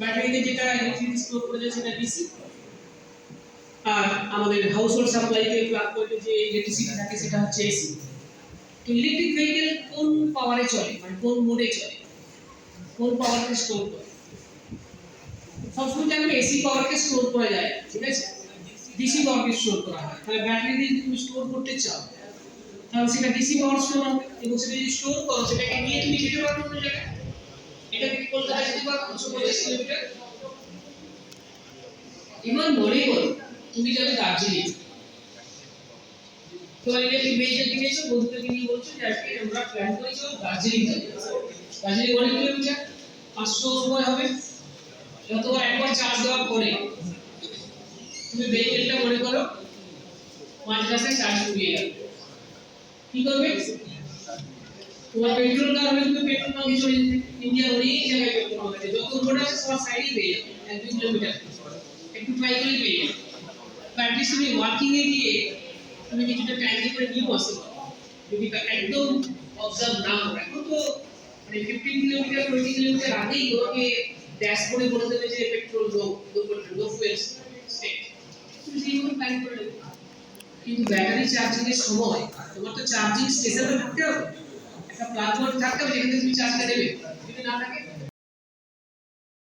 ব্যাটারিতে যেটা electricity store করে যায় সেটা ডিসি, আর আমাদের হাউসহোল্ড সাপ্লাইতে প্লাগ পয়েন্টে যে ইলেকট্রিসিটি থাকে সেটা হচ্ছে এসি। তো ইলেকট্রিক ভেহিকেল কোন পাওয়ারে চলে, মানে কোন মোডে চলে, কোন পাওয়ারকে স্টোর করে? সবসময় জানবে এসি পাওয়ারকে স্টোর করা যায়, ঠিক আছে, ডিসি পাওয়ারকে স্টোর করা হয়। তাহলে ব্যাটারি দিয়ে তুমি স্টোর করতে চাও তাহলে সেটা ডিসি পাওয়ার স্টোর হবে, এবং সেটা যদি স্টোর করো সেটাকে নিয়ে তুমি যেতে পারো অন্য জায়গায়। এটা থেকে কলকাতা যেতে পারো 250 কিলোমিটার। এবার মনে করো তুমি যাবে দার্জিলিং, তোমার ইলেকট্রিক ভেহিকেল কিনেছো, বন্ধুদেরকে নিয়ে বলছো যে আজকে আমরা প্ল্যান করেছি দার্জিলিং যাবো। দার্জিলিং অনেক কিলোমিটার, 500 রুপিয়া হবে। যতবার একবার চার্জ দেওয়ার পরে তুমি ভেহিকেলটা মনে করো 5 মাসে চার্জ ফুরিয়ে গেল, কি করবে? তোমার পেট্রোল কার হলে তুমি পেট্রোল পাম্পে চলে যেতে। ইন্ডিয়ার অনেক জায়গায় পেট্রোল পাম্প আছে, যত রোড আছে সব সাইডে পেয়ে যাবে, 1-2 কিলোমিটার একটু ট্রাই করে পেয়ে যাবে। ব্যাটারি তুমি ওয়ার্কিং এ গিয়ে তুমি কিছুটা ট্যাঙ্কি করে নিয়েও আসতে পারো যদি একদম অবজার্ভ না করো। এখন তো মানে 15 কিলোমিটার 20 কিলোমিটার আগেই তোমাকে ড্যাশবোর্ডে বলে দেবে যে পেট্রোল লো ফুয়েল স্টেট, তুমি সেইভাবে প্ল্যান করে নেবে। কিন্তু ব্যাটারি চার্জিং এর সময় তোমার তো চার্জিং স্টেশনে থাকতে হবে, একটা প্লাগ পয়েন্ট থাকতে হবে যেখানে তুমি চার্জটা নেবে। যদি না থাকে